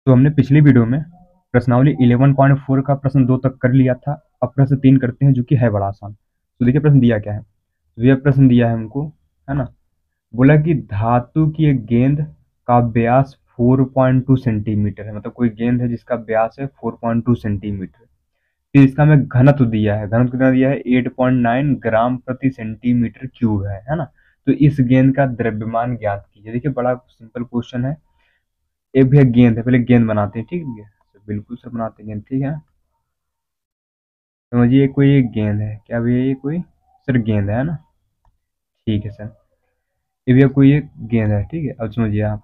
तो हमने पिछली वीडियो में प्रश्नावली 11.4 का प्रश्न 2 तक कर लिया था। अब प्रश्न 3 करते हैं, जो कि है बड़ा आसान। तो देखिए प्रश्न दिया क्या है। तो यह प्रश्न दिया है हमको, है ना। बोला कि धातु की एक गेंद का व्यास 4.2 सेंटीमीटर है, मतलब कोई गेंद है जिसका व्यास है 4.2 सेंटीमीटर। फिर इसका हमें घनत्व दिया है, घनत्व कितना दिया है 8.9 ग्राम प्रति सेंटीमीटर क्यूब है ना। तो इस गेंद का द्रव्यमान ज्ञात कीजिए। देखिए बड़ा सिंपल क्वेश्चन है। एक भैया गेंद है, पहले गेंद बनाते हैं, ठीक है भैया। तो बिल्कुल सर बनाते हैं गेंद, ठीक है। समझिए कोई एक गेंद है, क्या भैया ये कोई सर गेंद है ना। ठीक है सर। ये भैया कोई एक गेंद है, ठीक है। अब समझिए आप,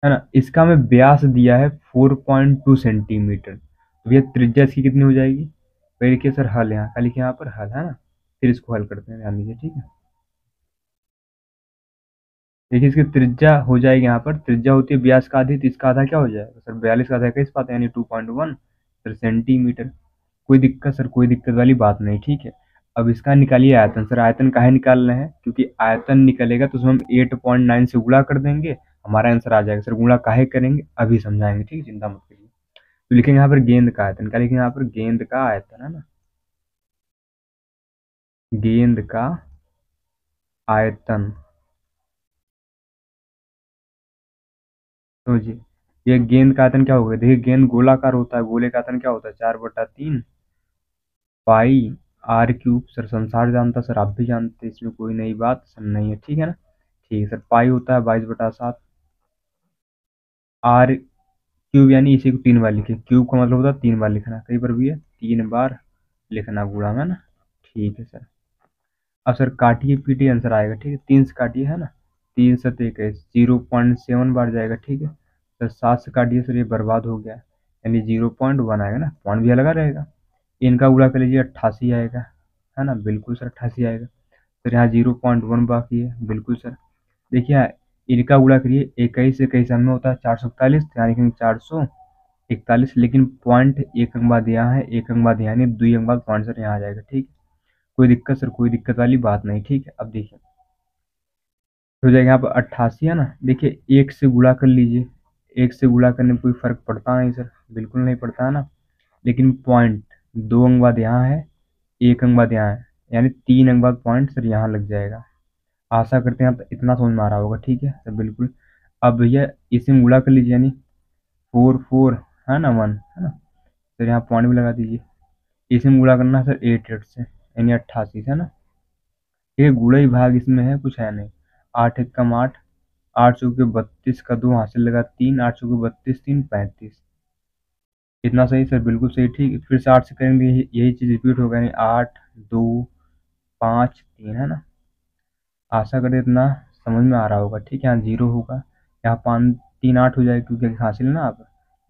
है ना। इसका हमें व्यास दिया है 4.2 सेंटीमीटर। तो भैया त्रिज्या इसकी कितनी हो जाएगी। पहले लिखिए सर हल, यहाँ का लिखिए, यहाँ पर हल, है ना। फिर इसको हल करते हैं, ध्यान दीजिए, ठीक है। देखिए इसकी त्रिज्या हो जाएगी, यहाँ पर त्रिज्या होती है व्यास का आधी, तो इसका आधा क्या हो जाएगा सर, 42 का आधा किस पाते हैं, यानी 2.1 सर सेंटीमीटर। कोई दिक्कत सर, कोई दिक्कत वाली बात नहीं, ठीक है। अब इसका निकालिए आयतन। सर आयतन काहे निकाल रहे हैं, क्योंकि आयतन निकलेगा तो उसमें हम 8.9 से गुणा कर देंगे, हमारा आंसर आ जाएगा। सर गुणा काहे करेंगे अभी समझाएंगे, ठीक है, चिंता मत करिए। तो लिखेंगे यहाँ पर गेंद का आयतन, क्या लिखेंगे यहाँ पर, गेंद का आयतन, है ना। गेंद का आयतन, समझिए। ये गेंद का आयतन क्या होगा, देखिए गेंद गोलाकार होता है, गोले का आयतन क्या होता है 4/3 पाई आर क्यूब। सर संसार जानता, सर आप भी जानते, इसमें कोई नई बात सर नहीं है, ठीक है ना। ठीक है सर, पाई होता है 22/7 आर क्यूब, यानी इसी को 3 बार लिखे। क्यूब का मतलब होता है 3 बार लिखना, कई बार भी है 3 बार लिखना गुणा में ना। ठीक है सर। अब सर काटिए पीटिए, आंसर आएगा, ठीक है। 3 से काटिए, है ना। 3 7 21 0.7 बार जाएगा, ठीक है सर। 7 से काटिए सर, ये बर्बाद हो गया, यानी 0.1 आएगा ना, पॉइंट भी लगा रहेगा। इनका गुणा कर लीजिए, 88 आएगा, है ना। बिल्कुल सर 88 आएगा। सर यहाँ 0.1 बाकी है, बिल्कुल सर। देखिए इनका गुणा करिए, 21 में होता है 441, यहाँ लिखेंगे 441, लेकिन पॉइंट एक अंक बाद यहाँ है, एक अंक बाद यहाँ, यानी 2 अंक बाद पॉइंट सर यहाँ आ जाएगा, ठीक है। कोई दिक्कत सर, कोई दिक्कत वाली बात नहीं, ठीक है। अब देखिए हो जाएगा यहाँ पर 88, है ना। देखिए एक से गुणा कर लीजिए, एक से गुणा करने में कोई फर्क पड़ता नहीं सर, बिल्कुल नहीं पड़ता है ना। लेकिन पॉइंट 2 अंक बाद यहाँ है, एक अंक बाद यहाँ है, यानी 3 अंक बाद पॉइंट सर यहाँ लग जाएगा। आशा करते हैं आप इतना समझ में आ रहा होगा, ठीक है सर, बिल्कुल। अब भैया इसे गुणा कर लीजिए, यानी 4 4 है ना 1, है ना। सर यहाँ पॉइंट भी लगा दीजिए। इसे गुणा करना है सर 8 से, यानी 88 से, है ना। ये गुणा ही भाग इसमें है, कुछ है नहीं। 8 एकम 8, 8 चौके 32 का 2 हासिल लगा 3, 8 चौके 32 3 35। इतना सही सर, बिल्कुल सही, ठीक। फिर से 8 से करेंगे, यही चीज़ रिपीट होगा, यानी 8 2 5 3, है ना। आशा करें इतना समझ में आ रहा होगा, ठीक है। यहाँ 0 होगा, यहाँ 5 3 8 हो जाएगा, क्योंकि हासिल है ना आप।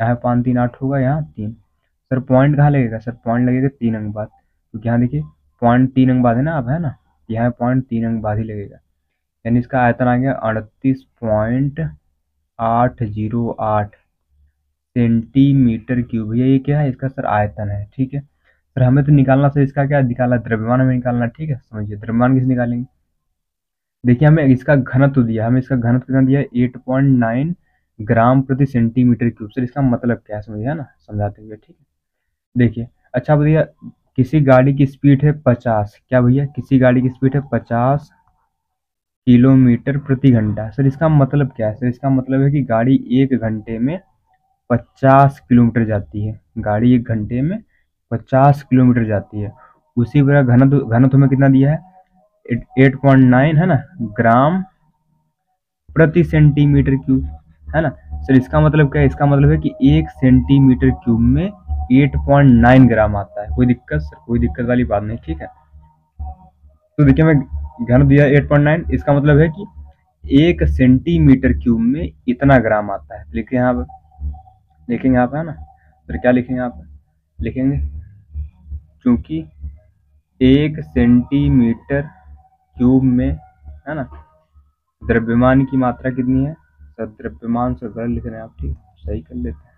यहाँ 5 3 8 होगा, यहाँ 3। सर पॉइंट कहाँ लगेगा, सर पॉइंट लगेगा 3 अंक बाद, क्योंकि यहाँ देखिए पॉइंट 3 अंक बाद है ना आप, है ना। यहाँ पॉइंट 3 अंक बाद ही लगेगा, यानी इसका आयतन आ गया 38.808 सेंटीमीटर क्यूब। भैया ये क्या है, इसका सर आयतन है, ठीक है। सर हमें तो निकालना सर, इसका क्या निकालना, द्रव्यमान हमें निकालना, ठीक है। समझिए द्रव्यमान किसे निकालेंगे। देखिए हमें इसका घनत्व दिया, हमें इसका घनत्व कितना दिया है 8.9 ग्राम प्रति सेंटीमीटर क्यूब। सर इसका मतलब क्या है समझिए, है ना, समझाते हुए, ठीक है। देखिए अच्छा भैया, किसी गाड़ी की स्पीड है 50, क्या भैया, किसी गाड़ी की स्पीड है 50 किलोमीटर प्रति घंटा। सर इसका मतलब क्या है, सर इसका मतलब है कि गाड़ी 1 घंटे में 50 किलोमीटर जाती है, गाड़ी 1 घंटे में 50 किलोमीटर जाती है। उसी प्रकार घनत्व, घनत्व में कितना दिया है 8.9, है ना, ग्राम प्रति सेंटीमीटर क्यूब, है ना। सर इसका मतलब क्या है, इसका मतलब है कि 1 सेंटीमीटर क्यूब में 8.9 ग्राम आता है। कोई दिक्कत सर, कोई दिक्कत वाली बात नहीं, ठीक है। तो देखिए मैं घन दिया 8.9, इसका मतलब है कि 1 सेंटीमीटर क्यूब में इतना ग्राम आता है। लिखे यहाँ पर, लिखेंगे यहाँ पर, है ना। फिर क्या लिखेंगे यहाँ पर, लिखेंगे क्योंकि 1 सेंटीमीटर क्यूब में, है ना, द्रव्यमान की मात्रा कितनी है सर, द्रव्यमान से गलत लिख रहे हैं आप, ठीक, सही कर लेते हैं।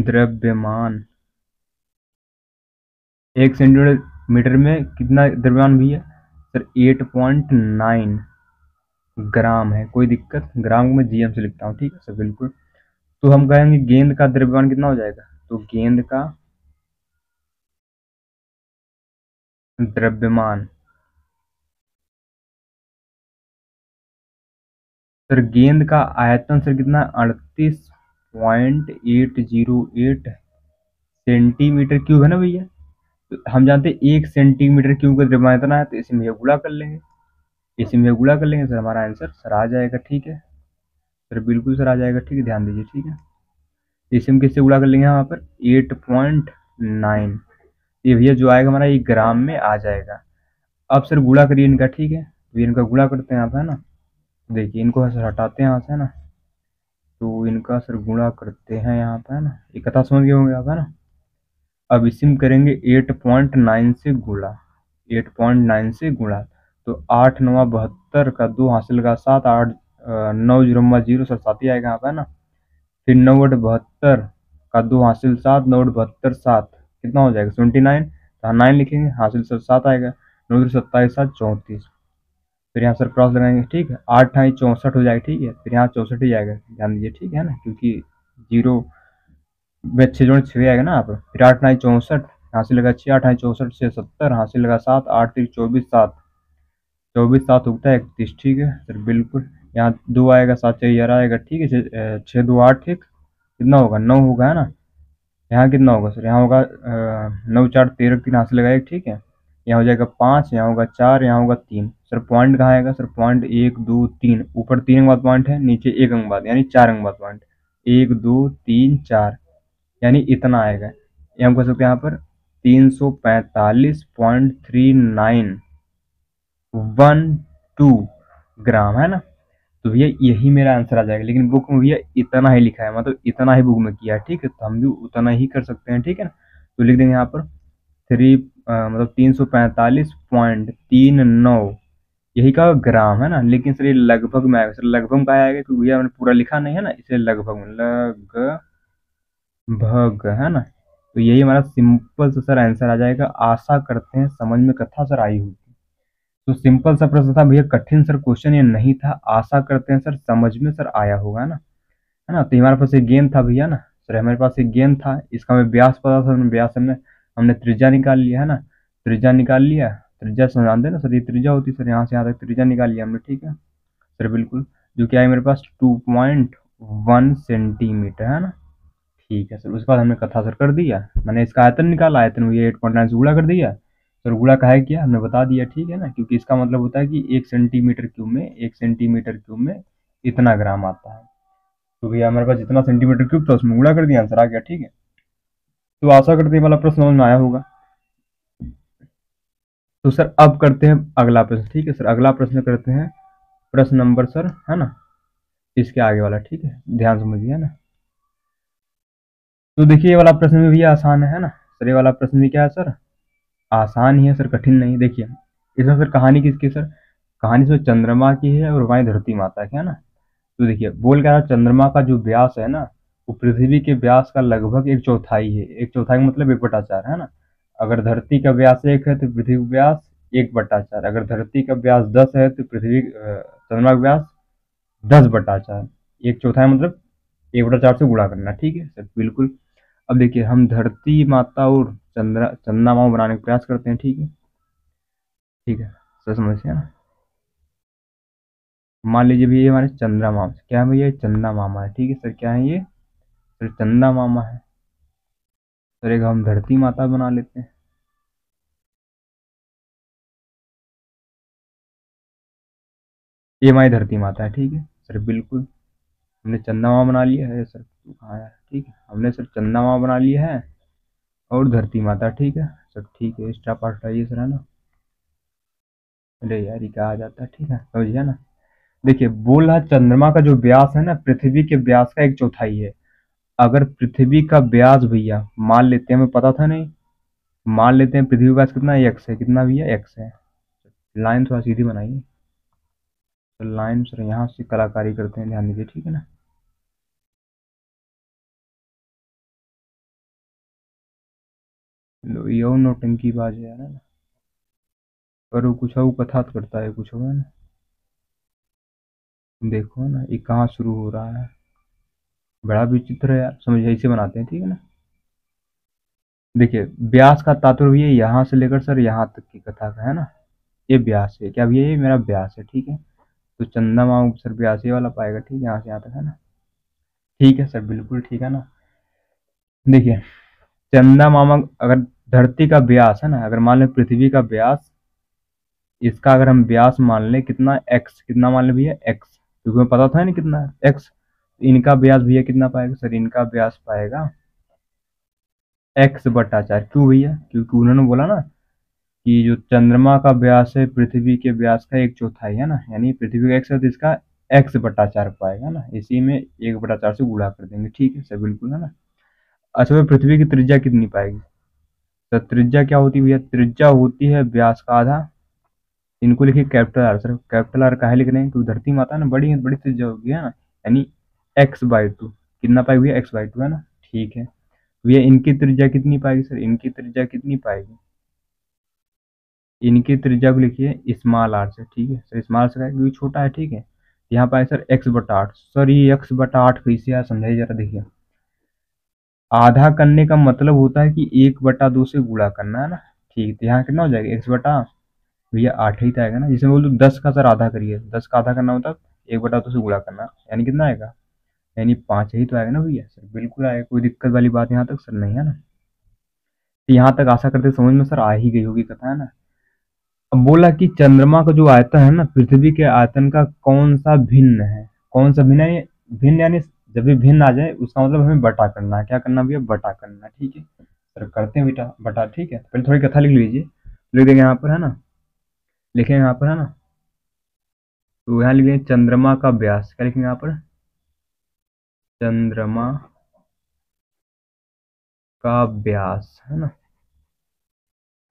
द्रव्यमान 1 सेंटीमीटर में कितना द्रव्यमान भी है, सर 8.9 ग्राम है। कोई दिक्कत, ग्राम को मैं जीएम से लिखता हूँ, ठीक है सर बिल्कुल। तो हम कहेंगे गेंद का द्रव्यमान कितना हो जाएगा, तो गेंद का द्रव्यमान, सर गेंद का आयतन सर कितना, 38.808 सेंटीमीटर क्यूब है ना भैया। तो हम जानते हैं 1 सेंटीमीटर क्यूब का द्रव्यमान इतना है, तो इसी में गुणा कर लेंगे, इसी में गुणा कर लेंगे सर, हमारा आंसर सर आ जाएगा, ठीक है सर बिल्कुल सर आ जाएगा, ठीक है ध्यान दीजिए, ठीक है। इसी में किससे गुणा कर लेंगे यहाँ पर, 8.9, ये भैया जो आएगा हमारा ये ग्राम में आ जाएगा। अब सर गुणा करिए इनका, ठीक है, तो ये इनका गुणा करते हैं यहाँ पे, है ना। देखिए इनको सर हटाते हैं यहाँ से, है ना, तो इनका सर गुणा करते हैं यहाँ पे, है ना, ये कथा समझ गए होंगे आप, है ना। अब इसी में करेंगे 8.9 से गुणा, 8.9 से गुणा, तो 8×9 = 72 का 2 हासिल का 7, 8 9 0 0 सर 7 ही आएगा यहाँ पे, है ना। फिर 9×72 का 2 हासिल 7, 9×72 7 कितना हो जाएगा 79, तो हाँ 9 लिखेंगे, हासिल सर 7 आएगा, 9×27 7 34, फिर यहाँ सर क्रॉस लगाएंगे, ठीक है, 8×8 = 64 हो जाएगा, ठीक है, फिर यहाँ 64 ही आएगा, ध्यान दीजिए, ठीक है ना, क्योंकि जीरो वे 6 जोड़ 6 आएगा ना, आप फिर 8×9 = 64, हासिल लगा 6, 8×8 = 64 6 70, हासिल लगा 7, 8 3 24 7, 24 7 उगता है 31, ठीक है सर बिल्कुल। यहाँ 2 आएगा, 7 4 11 आएगा, ठीक है, 6 2 8 एक कितना होगा 9 होगा, है ना। यहाँ कितना होगा सर, यहाँ होगा 9 4 13 3 हासिल लगाएगा, ठीक है, यहाँ हो जाएगा 5, यहाँ होगा 4, यहाँ होगा 3, सर पॉइंट कहाँ आएगा सर, पॉइंट 1 2 3, ऊपर 3 अंक बाद पॉइंट है, नीचे 1 अंक बाद, यानी 4 अंक बाद पॉइंट, 1 2 3 4, यानी इतना आएगा। ये हम कह सकते हैं यहाँ पर 345.3912 ग्राम, है ना। तो भैया यही मेरा आंसर आ जाएगा, लेकिन बुक में भैया इतना ही लिखा है, मतलब इतना ही बुक में किया है, ठीक है, तो हम भी उतना ही कर सकते हैं, ठीक है ना। तो लिख देंगे यहाँ पर मतलब 345.39, यही का ग्राम, है ना, लेकिन सर ये लगभग में आएगा, सर लगभग का आएगा क्योंकि भैया मैंने पूरा लिखा नहीं है ना, इसलिए लगभग में लगभग, है ना। तो यही हमारा सिंपल सा सर आंसर आ जाएगा। आशा करते हैं समझ में कथा सर आई होगी। तो सिंपल सा प्रश्न था भैया, कठिन सर क्वेश्चन ये नहीं था। आशा करते हैं सर समझ में सर आया होगा, है ना। तो हमारे पास एक गेंद था भैया ना सर, हमारे पास एक गेंद था, इसका हमें व्यास पता था, हमने व्यास हमने त्रिज्या निकाल लिया, है ना, त्रिज्या निकाल लिया, त्रिज्या समझाते हैं ना सर, ये त्रिज्या होती है सर, यहाँ से यहाँ तक त्रिज्या निकाल लिया हमने, ठीक है सर बिल्कुल, जो क्या है मेरे पास 2.1 सेंटीमीटर, है ना। ठीक है सर, उसके बाद हमने कथा सर कर दिया, मैंने इसका आयतन निकाला, आयतन भैया 8.9 से गुणा कर दिया सर, गुणा काहे किया हमने बता दिया, ठीक है ना, क्योंकि इसका मतलब होता है कि 1 सेंटीमीटर क्यूब में इतना ग्राम आता है। तो भैया हमारे पास जितना सेंटीमीटर क्यूब था उसमें गुणा कर दिया, आंसर आ गया, ठीक है। तो आशा करते हैं वाला प्रश्न समझ में आया होगा। तो सर अब करते हैं अगला प्रश्न, ठीक है सर, अगला प्रश्न करते हैं, प्रश्न नंबर सर, है ना, इसके आगे वाला, ठीक है, ध्यान समझिए, है ना। तो देखिए ये वाला प्रश्न भी भैया आसान है ना सर, ये वाला प्रश्न भी क्या है सर, आसान ही है सर, कठिन नहीं। देखिए इसमें सर कहानी किसकी है सर, कहानी इसमें चंद्रमा की है और हमारी धरती माता की, है ना। तो देखिए बोल क्या रहा है, चंद्रमा का जो व्यास है ना, वो पृथ्वी के व्यास का लगभग 1/4 है, 1/4 मतलब 1/4, है ना। अगर धरती का व्यास 1 है तो पृथ्वी का व्यास 1/4, अगर धरती का व्यास 10 है तो चंद्रमा का व्यास 10/4, 1/4 मतलब 1/4 से गुणा करना, ठीक है सर बिल्कुल। अब देखिए हम धरती माता और चंदा मामा बनाने का प्रयास करते हैं, ठीक है सर, समझिए ना। मान लीजिए भैया ये हमारे चंद्रा मामा, क्या है भैया, ये चंदा मामा है, ठीक है सर, क्या है ये सर, चंदा मामा है सर, एक हम धरती माता बना लेते हैं, ये हमारी धरती माता है, ठीक है सर बिल्कुल। हमने चंदा मामा बना लिया है सर, हाँ यार ठीक है, हमने सर चंदा मामा बना लिया है और धरती माता, ठीक है सर, ठीक है एक्स्ट्रा पार्ट हटाइए सर, है ना। अरे यार ये क्या आ जाता है, ठीक है समझिए ना। देखिए बोल रहा चंद्रमा का जो व्यास है ना, पृथ्वी के व्यास का 1/4 है। अगर पृथ्वी का व्यास भैया मान लेते हैं, हमें पता था नहीं, मान लेते हैं पृथ्वी का व्यास कितना है, एक्स है, कितना भैया एक्स है। लाइन थोड़ा सीधी बनाइए, तो लाइन सर यहाँ से कलाकारी करते हैं, ध्यान दीजिए, ठीक है ना। लो यो नौटंकी बाज है यार, है ना। पर वो कुछ वो कथा तो करता है कुछ होगा ना। देखो ना ये कहाँ शुरू हो रहा है, बड़ा विचित्र है यार, समझ ऐसे बनाते हैं, ठीक है ना। देखिए व्यास का तात्पर्य ये यहाँ से लेकर सर यहाँ तक की कथा का है ना, ये व्यास है क्या भैया, ये मेरा व्यास है, ठीक है। तो चंदा मामा सर व्यास ये वाला पाएगा, ठीक है, यहाँ से यहाँ तक है ना। ठीक है सर, बिल्कुल ठीक है ना। देखिए चंदा मामा, अगर धरती का व्यास है ना, अगर मान लें पृथ्वी का व्यास, इसका अगर हम व्यास मान लें कितना, एक्स, कितना मान लें भैया, एक्स, क्योंकि हमें पता था ना कितना एक्स। इनका व्यास भैया कितना पाएगा सर, इनका व्यास पाएगा एक्स बटा चार। क्यों भैया, क्योंकि उन्होंने बोला ना कि जो चंद्रमा का व्यास है पृथ्वी के व्यास का एक चौथाई है ना, यानी पृथ्वी का एक्स है तो इसका एक्स बटा चार पाएगा ना, इसी में एक बटा चार से गुणा कर देंगे, ठीक है सर, बिल्कुल है ना। अच्छा तो पृथ्वी की त्रिज्या कितनी पाएगी, तो त्रिज्या क्या होती है भैया, त्रिज्या होती है व्यास का आधा। इनको लिखिए capital R, sir capital R काहे लिख रहे हैं, क्योंकि धरती माता है ना बड़ी है, बड़ी त्रिज्या होगी है ना, यानी एक्स बाई टू, कितना पाएगी भैया, एक्स बाई टू है ना, ठीक है। भैया इनकी त्रिज्या कितनी पाएगी सर, इनकी त्रिज्या कितनी पाएगी, इनकी त्रिज्या को लिखिए स्मॉल आर से, ठीक है सर, स्मॉल से क्योंकि छोटा है, ठीक है। यहाँ पाए सर एक्स बटा आठ, सर ये एक्स बटा आठ कैसे यार, समझाइए जरा, देखिए आधा करने का मतलब होता है कि एक बटा दो से गुणा करना है ना, ठीक, तो यहाँ कितना हो जाएगा एक्स बटा, भैया आठ ही तो आएगा ना, जिसे बोल दो 10 का सर आधा करिए, 10 का आधा करना मतलब एक बटा दो से गुणा करना, यानी कितना आएगा, यानी पाँच ही तो आएगा ना भैया, सर बिल्कुल आएगा, कोई दिक्कत वाली बात यहाँ तक सर नहीं है ना। तो यहाँ तक आशा करते समझ में सर आ ही गई होगी कथा, है ना। अब बोला कि चंद्रमा का जो आयतन है ना पृथ्वी के आयतन का कौन सा भिन्न है, कौन सा भिन्न है, भिन्न यानी जब भी भिन्न आ जाए उसका मतलब हमें बटा करना है, क्या करना भैया, बटा करना है, ठीक है सर, करते हैं बेटा बटा, ठीक है। पहले थोड़ी कथा लिख लीजिए, लिख देंगे यहाँ पर है ना, लिखेंगे यहाँ पर है ना, तो यहाँ लिखेंगे चंद्रमा का व्यास, क्या लिखेंगे यहाँ पर, चंद्रमा का व्यास है ना,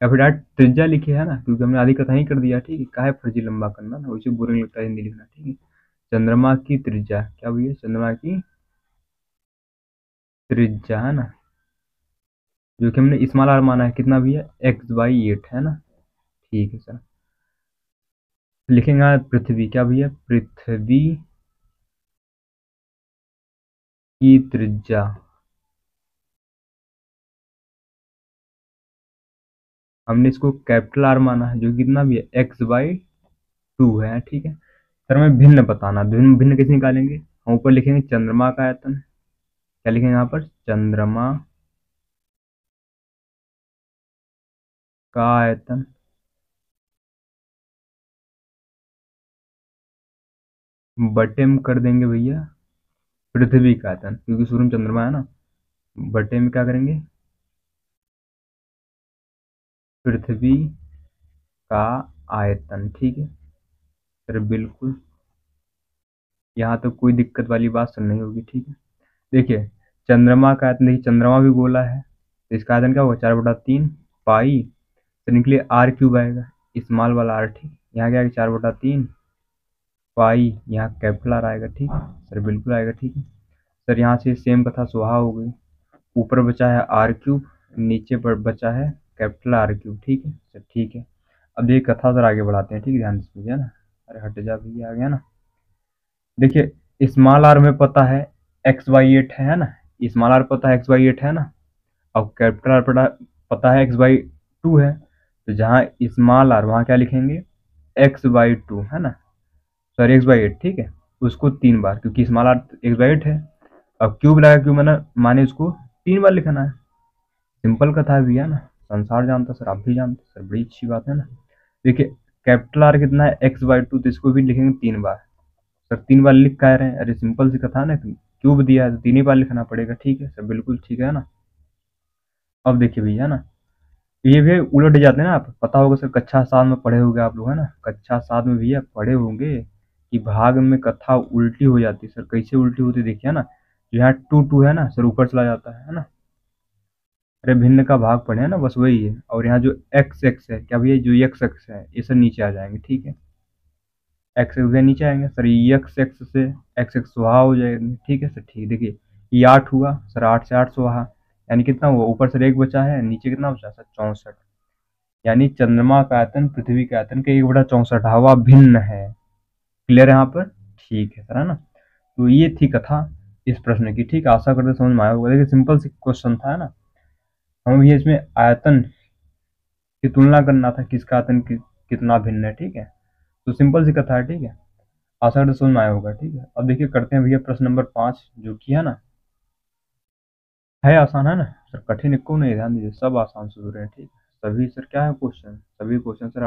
या फिर डायरेक्ट त्रिज्या लिखे है ना, क्योंकि हमने आधी कथा ही कर दिया, ठीक है, काहे फर्जी लंबा करना ना, वैसे बोरिंग लगता है हिंदी लिखना, ठीक है। चंद्रमा की त्रिज्या क्या भैया, चंद्रमा की त्रिज्या है ना, जो कि हमने स्मॉल आर माना है कितना भैया, एक्स बाई एट है ना, ठीक है सर। लिखेंगे पृथ्वी, क्या भैया, पृथ्वी की त्रिज्या, हमने इसको कैपिटल आर माना है, जो कितना भी है एक्स बाई टू है, ठीक है सर। हमें भिन्न बताना, भिन्न भिन्न कैसे निकालेंगे, हम ऊपर लिखेंगे चंद्रमा का आयतन, क्या लिखेंगे यहाँ पर, चंद्रमा का आयतन बटे में कर देंगे भैया पृथ्वी का आयतन, क्योंकि सूर्य में चंद्रमा है ना, बटे में क्या करेंगे, पृथ्वी का आयतन, ठीक है सर, बिल्कुल यहाँ तो कोई दिक्कत वाली बात सर नहीं होगी, ठीक है। देखिए चंद्रमा का आयतन, देखिए चंद्रमा भी गोला है, तो इसका आयतन क्या होगा, चार बटा तीन पाई, तो निकले आर क्यूब आएगा, स्मॉल वाला आर, ठीक, यहाँ क्या आएगा, चार बटा तीन पाई, यहाँ कैपिटल आर आएगा, ठीक है सर, बिल्कुल आएगा, ठीक है सर। यहाँ से सेम कथा सुहा हो गई, ऊपर बचा है आर क्यूब, नीचे पर बचा है कैपिटल आर क्यूब, ठीक है सर, ठीक है। अब ये कथा सर आगे बढ़ाते हैं, ठीक है, ध्यान से ना, अरे हट जा भैया, आ गया ना। देखिए स्मॉल आर में पता है एक्स बाई एट है ना, स्मॉल आर पता है एक्स बाई एट है ना, अब कैपिटल आर पता है एक्स बाई टू है, तो जहाँ स्मॉल आर वहाँ क्या लिखेंगे, एक्स बाई टू है ना, सॉरी एक्स बाई एट, ठीक है, उसको तीन बार, क्योंकि small r x by eight है, अब क्यूब लगा, क्यूब मैंने माने उसको तीन बार लिखना है, सिंपल कथा भी है ना, संसार जानता सर, आप भी जानते सर, बड़ी अच्छी बात है ना। देखिए कैपिटल आर कितना है, एक्स बाई टू, तो इसको भी लिखेंगे तीन बार, सर तीन बार लिख कह रहे हैं, अरे सिंपल सी कथा है ना, क्यूब दिया है तो तीन ही बार लिखना पड़ेगा, ठीक है सर, बिल्कुल ठीक है ना। अब देखिए भैया ना, ये भी उलट जाते हैं ना, आप पता होगा सर, कक्षा सात में पढ़े होंगे आप लोग है ना, कक्षा सात में भैया पढ़े होंगे कि भाग में कथा उल्टी हो जाती है, सर कैसे उल्टी होती देखिए ना, जो यहाँ टू टू है ना सर ऊपर चला जाता है ना, अरे भिन्न का भाग पढ़े है ना, बस वही है, और यहाँ जो एक्स एक्स है, क्या भैया जो एक्स एक्स है ये सब नीचे आ जाएंगे, ठीक है, एक्स एक्स नीचे आएंगे सर, एक्स एक्स से एक्स एक्स सुहा हो जाएंगे, ठीक है सर, ठीक, देखिए ये आठ हुआ सर, आठ से आठ सुहा, यानी कितना हुआ, ऊपर सर एक बचा है, नीचे कितना बचा सर, 64, यानी चंद्रमा का आयतन पृथ्वी के आयतन के 1/64 भिन्न है। क्लियर है यहाँ पर? ठीक है सर, है ना। तो ये थी कथा इस प्रश्न की। ठीक है, आशा करते समझ में आया होगा। देखिए सिंपल सी क्वेश्चन था, है ना। हमें भी इसमें आयतन की तुलना करना था, किसका आयतन कितना भिन्न है। ठीक है, तो सिंपल सी कथा है। ठीक है, आशा करते समझ में आया होगा। ठीक है, अब देखिए करते हैं भैया प्रश्न नंबर 5, जो कि है ना, है आसान, है ना सर, कठिन को नहीं, ध्यान दीजिए सब आसान से हो रहे हैं। ठीक है, सभी सर क्या है क्वेश्चन, सभी क्वेश्चन सर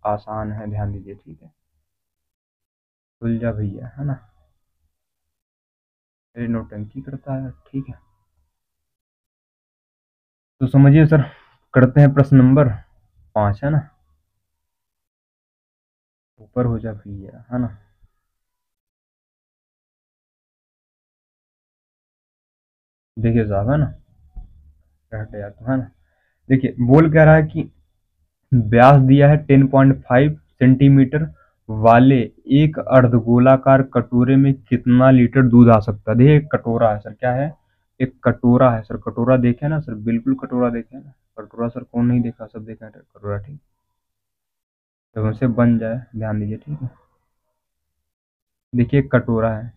आसान है, ध्यान दीजिए। ठीक है, सुलझा भैया, है ना, मेरी नौटंकी करता है। ठीक है, तो समझिए सर, करते हैं प्रश्न नंबर 5, है ना। ऊपर हो जा भैया, है ना। देखिए साहब, है ना, हट यार तो, है ना। देखिए बोल कह रहा है कि व्यास दिया है 10.5 सेंटीमीटर वाले एक अर्धगोलाकार कटोरे में कितना लीटर दूध आ सकता है। देखिए एक कटोरा है सर, क्या है, एक कटोरा है सर। कटोरा देखे ना सर, बिल्कुल कटोरा देखे ना। कटोरा सर कौन नहीं देखा, सब देखा है कटोरा। ठीक, जब हमसे बन जाए ध्यान दीजिए। ठीक है, देखिए एक कटोरा है,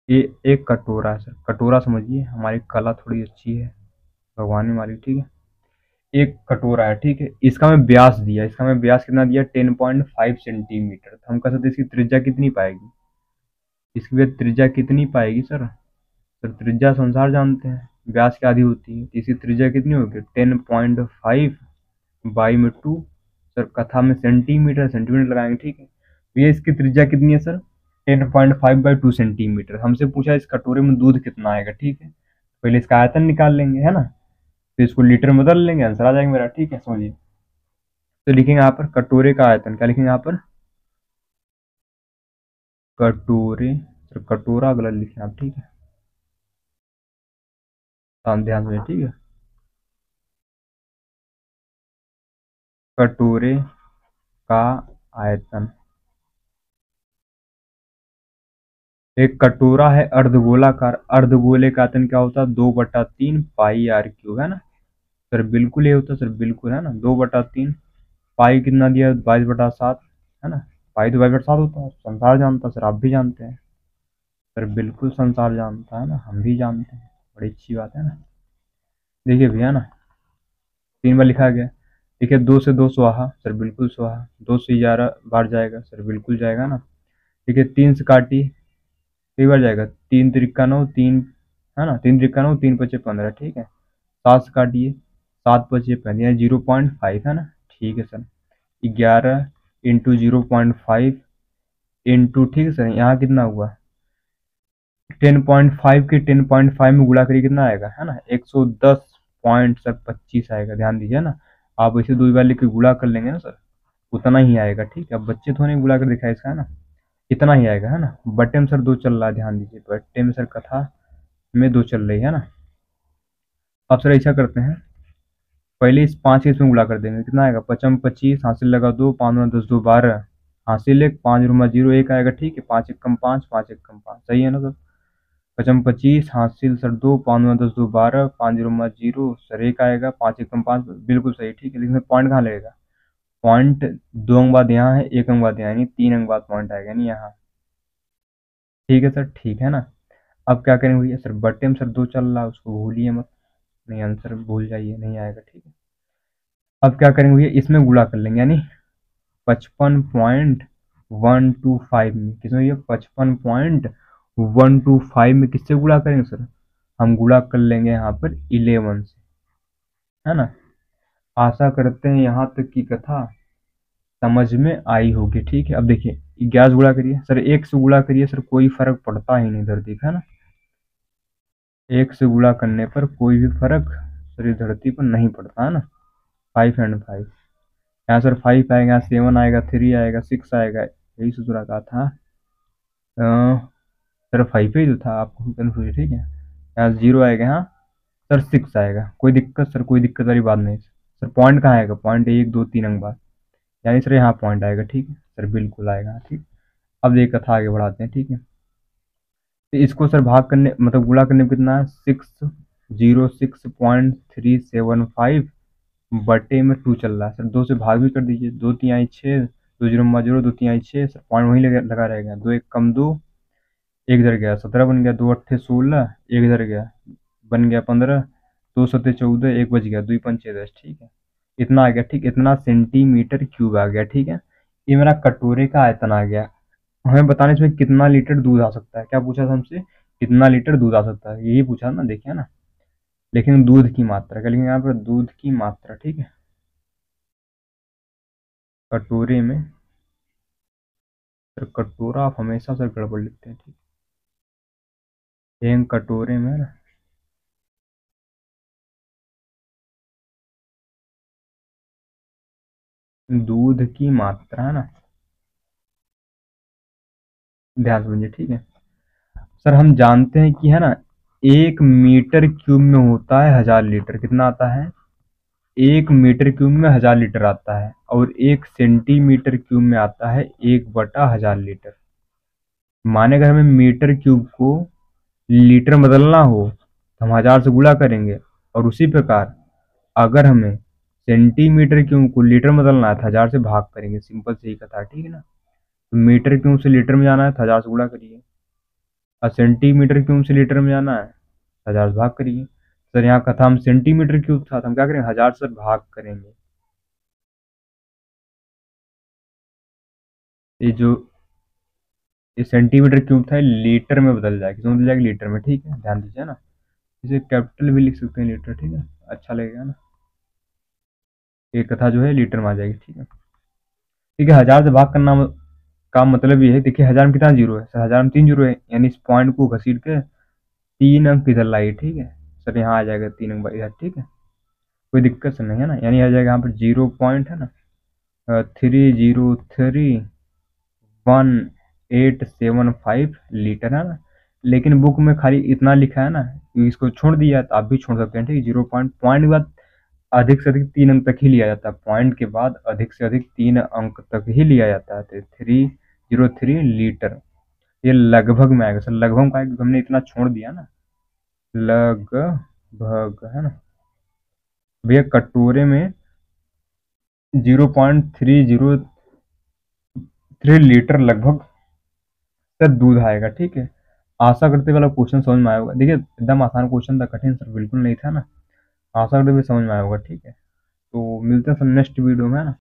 ये एक कटोरा है सर। कटोरा समझिए, हमारी कला थोड़ी अच्छी है, भगवान ने हमारी। ठीक है, एक कटोरा है। ठीक है, इसका मैं व्यास दिया, इसका मैं व्यास कितना दिया, 10.5 सेंटीमीटर। तो हम कह सकते हैं इसकी त्रिज्या कितनी पाएगी, इसकी भी त्रिज्या कितनी पाएगी सर। सर त्रिज्या संसार जानते हैं, व्यास की आधी होती है, तो इसकी त्रिज्या कितनी होगी, 10.5 बाई में 2। सर कथा में सेंटीमीटर, सेंटीमीटर लगाएंगे। ठीक है, तो ये इसकी त्रिज्या कितनी है सर, 10.5/2 सेंटीमीटर। हमसे पूछा इस कटोरे में दूध कितना आएगा। ठीक है, पहले इसका आयतन निकाल लेंगे, है ना, तो इसको लीटर में बदल लेंगे, आंसर आ जाएगा मेरा। ठीक है, समझिए, तो लिखेंगे यहाँ पर कटोरे का आयतन, क्या लिखेंगे यहाँ पर, कटोरे, सर कटोरा गलत लिखे आप। ठीक है, ध्यान से, ठीक है, कटोरे का आयतन। एक कटोरा है अर्धगोलाकार, अर्धगोले का आयतन क्या होता है, 2/3 पाई आर क्यूब, है ना सर। बिल्कुल ये होता है सर, बिल्कुल, है ना, 2/3 पाई कितना दिया, 22/7, है ना। पाई तो 22/7 होता है, संसार जानता है सर, आप भी जानते हैं सर, बिल्कुल संसार जानता है ना, हम भी जानते हैं, बड़ी अच्छी बात है ना। देखिए भैया ना, 3 बार लिखा गया। देखिए 2 से 2 स्वाहा सर, बिल्कुल स्वाहा। 2 से 11 बार जाएगा सर, बिल्कुल जाएगा ना। देखिए 3 से काटी, कई बार जाएगा, 3 त्रिका 9, 3, है ना, 3 त्रिका 9, 3 × 5 = 15। ठीक है, 7 से काटिए, 7 × 5 = 35, 0.5, है ना। ठीक है सर, 11 इंटू 0.5 इंटू, ठीक है सर, यहाँ कितना हुआ, 10.5 के 10.5 में गुणा करिए, कितना आएगा, है ना, 110.25 आएगा। ध्यान दीजिए ना, आप इसे 2 बार लिख के गुणा कर लेंगे ना सर, उतना ही आएगा। ठीक है, अब बच्चे थोड़े गुणा कर दिखाए इसका, है ना, इतना ही आएगा, है ना। बट्टे में सर 2 चल रहा है, ध्यान दीजिए, बट्टे में सर कथा में 2 चल रही है ना। अब सर ऐसा करते हैं, पहले इस 5 के इसमें गुणा कर देंगे, कितना आएगा, 5×5 = 25, हासिल लगा 2, 5×9 = 10, 2 × 12, हासिल 1, 5×0 1 आएगा। ठीक है, 5×1 = 5, 5×1 = 5, सही है ना सर। 5×25 हासिल सर 2, 5×9 = 10, 2 × 12, 5×0 सर 1 आएगा, 5×1 = 5, बिल्कुल सही। ठीक है, लेकिन पॉइंट कहाँ लगेगा, पॉइंट 2 अंक बाद यहाँ है, 1 अंक बाद यहाँ, यानी 3 अंक बाद पॉइंट आएगा, यानी यहाँ। ठीक है सर, ठीक है ना। अब क्या करेंगे भैया, सर बट्टे में सर 2 चल रहा है, उसको भूलिए मत, नहीं आंसर भूल जाइए, नहीं आएगा। ठीक है, अब क्या करेंगे भैया, इसमें गुणा कर लेंगे, यानी 55.125 में, किसमें भैया, 55.125 में किससे गुणा करेंगे सर, हम गुणा कर लेंगे यहाँ पर 11 से, है ना। आशा करते हैं यहाँ तक की कथा समझ में आई होगी। ठीक है, अब देखिए 11 से गुणा करिए सर, 1 से गुणा करिए सर, कोई फर्क पड़ता ही नहीं धरती का, है ना। 1 से गुणा करने पर कोई भी फर्क सर इस धरती पर नहीं पड़ता, है ना। 5 and 5, यहाँ सर 5 आएगा, 7 आएगा, 3 आएगा, 6 आएगा, यही सूत्र का था। सर 5 ही तो था, आपको कन्फ्यूज, ठीक है। यहाँ 0 आएगा, यहाँ सर 6 आएगा, कोई दिक्कत सर, कोई दिक्कत वाली बात नहीं सर। पॉइंट कहाँ आएगा, पॉइंट 1 2 3 अंक बाद, यानी सर यहाँ पॉइंट आएगा। ठीक है सर, बिल्कुल आएगा। ठीक, अब ये कथा आगे बढ़ाते हैं। ठीक है, तो इसको सर भाग करने मतलब गुणा करने में कितना है, 606375 बटे में 2 चल रहा है सर, 2 से भाग भी कर दीजिए, 2 तिहाई 6, 2 जीरो मा जीरो, 2 तिहाई 6 सर, पॉइंट वहीं लगा रहेगा, 2 1 कम 2, एक इधर गया 17 बन गया, 2 अट्ठे 16, एक इधर गया बन गया 15, 2 सत्ते 14, एक बच गया, 2 पंचे 10, ठीक है, इतना आ गया, ठीक, इतना सेंटीमीटर क्यूब आ गया, ठीक है। ये मेरा कटोरे का आयतन आ गया। हमें बताना इसमें कितना लीटर दूध आ सकता है, क्या पूछा था हमसे, कितना लीटर दूध आ सकता है, यही पूछा ना, देखिए ना, लेकिन दूध की मात्रा, क्या लिखेंगे यहाँ पर, दूध की मात्रा, ठीक है, कटोरे में, सर कटोरा आप हमेशा सर गड़बड़ लिखते हैं, ठीक, एक कटोरे में ना, दूध की मात्रा है ना, ध्यान समझिए, ठीक है। सर हम जानते हैं कि है ना, 1 मीटर क्यूब में होता है 1000 लीटर, कितना आता है, 1 मीटर क्यूब में 1000 लीटर आता है, और 1 सेंटीमीटर क्यूब में आता है 1/1000 लीटर। माने अगर हमें मीटर क्यूब को लीटर में बदलना हो तो हम 1000 से गुणा करेंगे, और उसी प्रकार अगर हमें सेंटीमीटर क्यूब को लीटर में बदलना है तो 1000 से भाग करेंगे, सिंपल सी कथा, ठीक है ना। तो मीटर क्यूब से लीटर में जाना है तो 1000 से गुणा करिए, और सेंटीमीटर क्यूब से लीटर में जाना है 1000 से भाग करिए। सर यहाँ कथा हम सेंटीमीटर क्यूब था तो हम क्या करेंगे, 1000 से भाग करेंगे। ये जो ये सेंटीमीटर क्यूब था लीटर में बदल जाएगा, किसमें बदल जाएगा, लीटर में, ठीक है, ध्यान दीजिए ना। इसे कैपिटल भी लिख सकते हैं लीटर, ठीक है, अच्छा लगेगा ना, ये कथा जो है लीटर में आ जाएगी, ठीक है। ठीक है, 1000 से भाग करना का मतलब ये है, देखिए 1000 में कितना जीरो है सर, 1000 में 3 जीरो है, यानी इस पॉइंट को घसीट के 3 अंक इधर लाइए, ठीक है सर, यहाँ आ जाएगा 3 अंक इधर, ठीक है, कोई दिक्कत से नहीं है ना, यानी आ जाएगा यहाँ पर 0 पॉइंट है ना, 3031,875 लीटर है ना। लेकिन बुक में खाली इतना लिखा है ना, इसको छोड़ दिया तो आप भी छोड़ सकते हैं, ठीक है, 0 पॉइंट के बाद अधिक से अधिक 3 अंक तक ही लिया जाता है, पॉइंट के बाद अधिक से अधिक 3 अंक तक ही लिया जाता है, तो 303 लीटर, ये लगभग में आएगा सर, लगभग में आएगा क्योंकि हमने इतना छोड़ दिया ना, लगभग है ना भैया, कटोरे में 0.303 लीटर लगभग सर दूध आएगा, ठीक है। आशा करते वाला क्वेश्चन समझ में आया होगा, देखिए एकदम आसान क्वेश्चन था, कठिन सर बिल्कुल नहीं था ना, आशा करते हुए समझ में आया होगा, ठीक है। तो मिलते हैं सर नेक्स्ट वीडियो में, है ना।